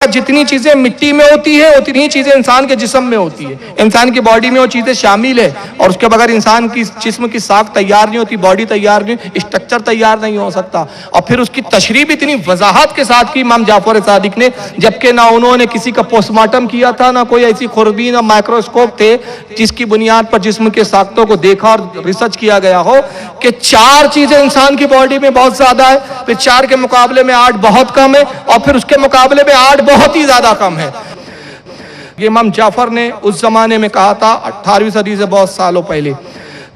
جتنی چیزیں مٹی میں ہوتی ہے اتنی چیزیں انسان کے جسم میں ہوتی ہے. انسان کی باڈی میں وہ چیزیں شامل ہے اور اس کے بغیر انسان کی جسم کی ساخت تیار نہیں ہوتی, باڈی تیار نہیں, اسٹرکچر تیار نہیں ہو سکتا. اور پھر اس کی تشریح بھی اتنی وضاحت کے ساتھ کی امام جعفر صادق نے, جبکہ نہ انہوں نے کسی کا پوسٹ مارٹم کیا تھا, نہ کوئی ایسی خوردبین اور مائکروسکوپ تھے جس کی بنیاد پر جسم کے ساختوں کو دیکھا اور ریسرچ کیا گیا ہو کہ 4 چیزیں انسان کی باڈی میں بہت زیادہ ہے, پھر 4 کے مقابلے میں 8 بہت کم ہے, اور پھر اس کے مقابلے میں 8 بہت ہی زیادہ کم ہے. یہ امام جعفر نے اس زمانے میں کہا تھا 18ویں صدی سے بہت سالوں پہلے.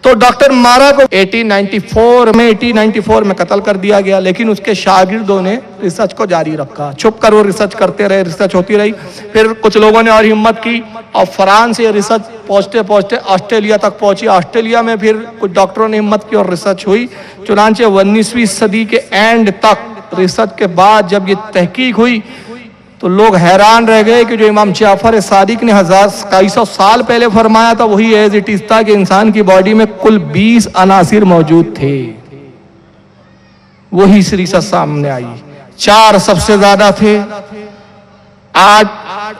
تو ڈاکٹر مارا کو 1894 میں قتل کر دیا گیا, لیکن اس کے شاگردوں نے ریسرچ کو جاری رکھا, چھپ کر وہ ریسرچ کرتے رہے, ریسرچ ہوتی رہی. پھر کچھ لوگوں نے اور ہمت کی اور فرانس سے ریسرچ پہنچتے پہنچتے آسٹریلیا تک پہنچی. آسٹریلیا میں پھر کچھ ڈاکٹروں نے ہمت کی اور ریسرچ ہوئی. چنانچہ 19ویں صدی کے اینڈ تک ریسرچ کے بعد جب یہ تحقیق ہوئی تو لوگ حیران رہ گئے کہ جو امام جعفر صادق نے 2200 سال پہلے فرمایا تھا وہی ایز اٹ از تھا, کہ انسان کی باڈی میں کل 20 عناصر موجود تھے. وہی ریسرچ سامنے آئی. 4 سب سے زیادہ تھے, 8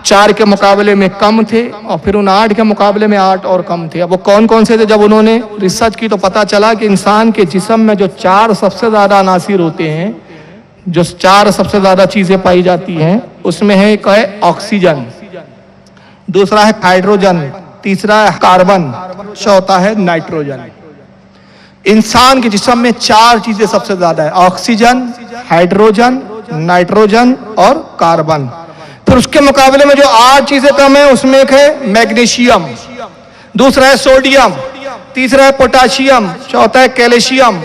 4 کے مقابلے میں کم تھے, اور پھر ان 8 کے مقابلے میں 8 اور کم تھے. اب وہ کون کون سے تھے؟ جب انہوں نے ریسرچ کی تو پتا چلا کہ انسان کے جسم میں جو 4 سب سے زیادہ عناصر ہوتے ہیں, جو 4 سب سے زیادہ چیزیں پائی جاتی ہیں, اس میں ہے ایک ہے آکسیجن, دوسرا ہے ہائیڈروجن, تیسرا ہے کاربن, چوتھا ہے نائٹروجن. انسان کے جسم میں 4 چیزیں سب سے زیادہ ہے, آکسیجن, ہائیڈروجن, نائٹروجن اور کاربن. پھر اس کے مقابلے میں جو 8 چیزیں کم ہیں اس میں ایک ہے میگنیشیم, دوسرا ہے سوڈیم, تیسرا ہے پوٹاشیم, چوتھا ہے کیلشیم,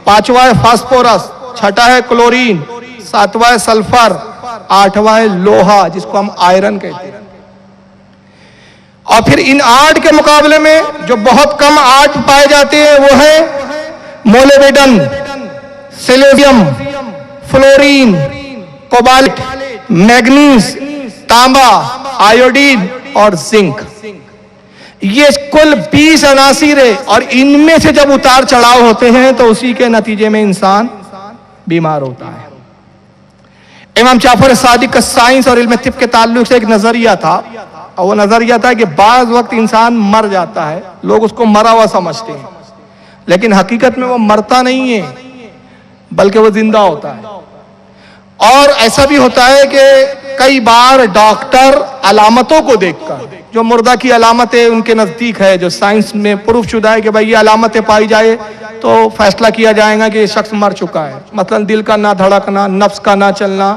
پانچواں ہے فاسفورس, چھٹا ہے کلورین, ساتواں ہے سلفر, آٹھواں ہے لوہا جس کو ہم آئرن کہتے ہیں. اور پھر ان 8 کے مقابلے میں جو بہت کم 8 پائے جاتے ہیں وہ ہے مولیبڈن, سیلیزیم, فلورین, کوبالٹ, میگنیز, تانبا, آیوڈین اور زنک. یہ کل 20 عناصر ہے, اور ان میں سے جب اتار چڑھاؤ ہوتے ہیں تو اسی کے نتیجے میں انسان بیمار ہوتا ہے. امام جعفر صادق کا سائنس اور علم طب کے تعلق سے ایک نظریہ تھا, اور وہ نظریہ تھا کہ بعض وقت انسان مر جاتا ہے, لوگ اس کو مرا ہوا سمجھتے ہیں, لیکن حقیقت میں وہ مرتا نہیں ہے بلکہ وہ زندہ ہوتا ہے. اور ایسا بھی ہوتا ہے کہ کئی بار ڈاکٹر علامتوں کو دیکھ کر, جو مردہ کی علامتیں ان کے نزدیک ہے, جو سائنس میں پروف شدہ ہے کہ بھائی یہ علامتیں پائی جائے تو فیصلہ کیا جائے گا کہ یہ شخص مر چکا ہے, مثلا دل کا نہ دھڑکنا, نفس کا نہ چلنا,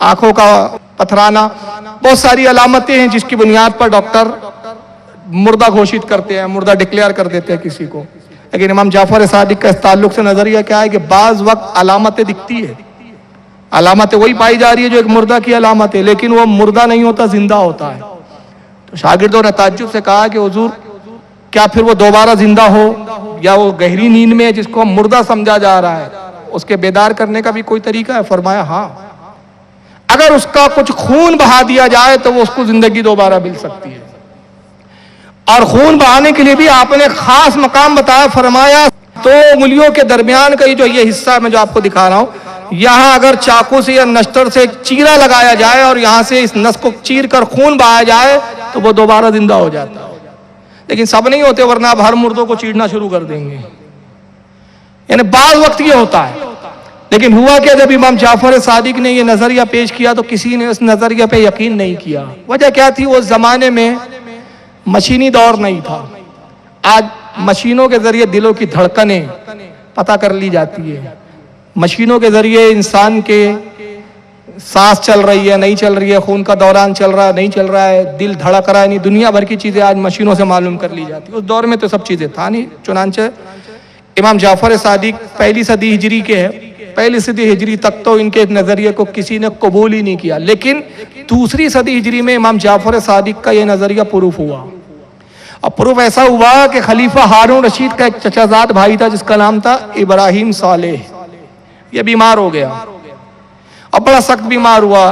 آنکھوں کا پتھرانا, بہت ساری علامتیں ہیں جس کی بنیاد پر ڈاکٹر مردہ گھوشت کرتے ہیں, مردہ ڈکلیئر کر دیتے ہیں کسی کو. لیکن امام جعفر صادق کا اس تعلق سے نظریہ کیا ہے کہ بعض وقت علامتیں دکھتی ہے, علامتیں وہی پائی جا رہی ہے جو ایک مردہ کی علامت ہے, لیکن وہ مردہ نہیں ہوتا, زندہ ہوتا ہے. تو شاگردوں نے تعجب سے کہا کہ حضور کیا پھر وہ دوبارہ زندہ ہو, یا وہ گہری نیند میں جس کو ہم مردہ سمجھا جا رہا ہے اس کے بیدار کرنے کا بھی کوئی طریقہ ہے؟ فرمایا ہاں, اگر اس کا کچھ خون بہا دیا جائے تو وہ اس کو زندگی دوبارہ مل سکتی ہے. اور خون بہانے کے لیے بھی آپ نے خاص مقام بتایا, فرمایا 2 انگلیوں کے درمیان کا یہ حصہ میں جو آپ کو دکھا رہا ہوں, یہاں اگر چاقو سے یا نشتر سے ایک چیرا لگایا جائے اور یہاں سے اس نس کو چیر کر خون بہایا جائے تو وہ دوبارہ زندہ ہو جاتا ہے. لیکن سب نہیں ہوتے, ورنہ آپ ہر مردوں کو چیرنا شروع کر دیں گے. یعنی بعض وقت یہ ہوتا ہے. لیکن ہوا کہ جب امام جعفر صادق نے یہ نظریہ پیش کیا تو کسی نے اس نظریہ پہ یقین نہیں کیا. وجہ کیا تھی؟ اس زمانے میں مشینی دور نہیں تھا. آج مشینوں کے ذریعے دلوں کی دھڑکنیں پتہ کر لی جاتی ہے, مشینوں کے ذریعے انسان کے سانس چل رہی ہے نہیں چل رہی ہے, خون کا دوران چل رہا ہے نہیں چل رہا ہے, دل دھڑک رہا ہے نہیں, دنیا بھر کی چیزیں آج مشینوں سے معلوم کر لی جاتی. اس دور میں تو سب چیزیں تھا نہیں. چنانچہ امام جعفر صادق 1 صدی ہجری کے ہیں, 1 صدی ہجری تک تو ان کے نظریے کو کسی نے قبول ہی نہیں کیا. لیکن 2 صدی ہجری میں امام جعفر صادق کا یہ نظریہ پروف ہوا, اور پروف ایسا ہوا کہ خلیفہ ہارون رشید کا ایک چچا زاد بھائی تھا جس کا نام تھا ابراہیم صالح. یہ بیمار ہو گیا اور بڑا سخت بیمار ہوا.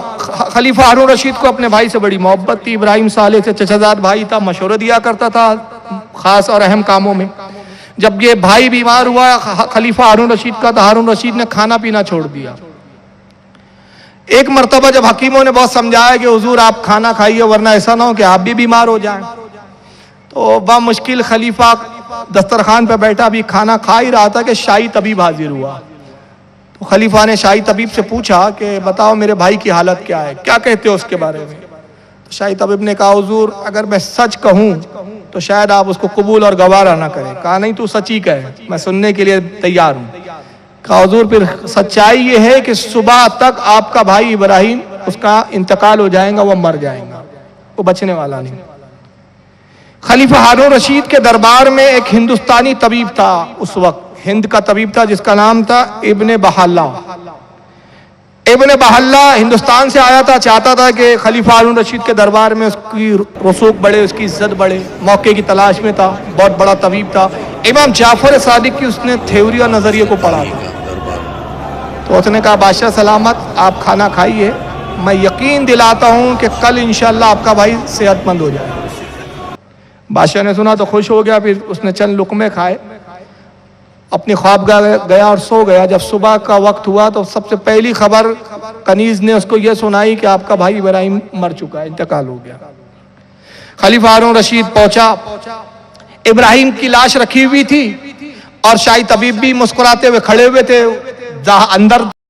خلیفہ ہارون رشید کو اپنے بھائی سے بڑی محبت تھی. ابراہیم صالح سے چچا زاد بھائی تھا, مشورہ دیا کرتا تھا خاص اور اہم کاموں میں. جب یہ بھائی بیمار ہوا خلیفہ ہارون رشید کا, تو ہارون رشید نے کھانا پینا چھوڑ دیا. ایک مرتبہ جب حکیموں نے بہت سمجھایا کہ حضور آپ کھانا کھائیے ورنہ ایسا نہ ہو کہ آپ بھی بیمار ہو جائیں، تو بمشکل خلیفہ دسترخوان پہ بیٹھا بھی کھانا کھا ہی رہا تھا کہ شاہی طبیب حاضر ہوا۔ تو خلیفہ نے شاہی طبیب سے پوچھا کہ بتاؤ میرے بھائی کی حالت کیا ہے، کیا کہتے ہو اس کے بارے میں؟ تو شاہی طبیب نے کہا حضور اگر میں سچ کہوں تو شاید آپ اس کو قبول اور گوارا نہ کریں۔ کہا نہیں تو سچ ہی کہے، میں سننے کے لیے تیار ہوں۔ کہا حضور پھر سچائی یہ ہے کہ صبح تک آپ کا بھائی ابراہیم اس کا انتقال ہو جائے گا، وہ مر جائے گا، وہ بچنے والا نہیں۔ خلیفہ ہارون رشید کے دربار میں ایک ہندوستانی طبیب تھا، اس وقت ہند کا طبیب تھا جس کا نام تھا ابن بحالہ۔ ابن بحالہ ہندوستان سے آیا تھا، چاہتا تھا کہ خلیفہ ہارون رشید کے دربار میں اس کی رسوخ بڑھے، اس کی عزت بڑھے، موقع کی تلاش میں تھا، بہت بڑا طبیب تھا۔ امام جعفر صادق کی اس نے تھیوری اور نظریے کو پڑھا تھا، تو اس نے کہا بادشاہ سلامت آپ کھانا کھائیے، میں یقین دلاتا ہوں کہ کل انشاءاللہ آپ کا بھائی صحت مند ہو جائے۔ بادشاہ نے سنا تو خوش ہو گیا، پھر اس نے چند لقمے کھائے، اپنی خوابگاہ گیا اور سو گیا۔ جب صبح کا وقت ہوا تو سب سے پہلی خبر کنیز نے اس کو یہ سنائی کہ آپ کا بھائی ابراہیم مر چکا ہے، انتقال ہو گیا۔ خلیفہ ہارون رشید پہنچا، ابراہیم کی لاش رکھی ہوئی تھی اور شاہی طبیب بھی مسکراتے ہوئے کھڑے ہوئے تھے، اندر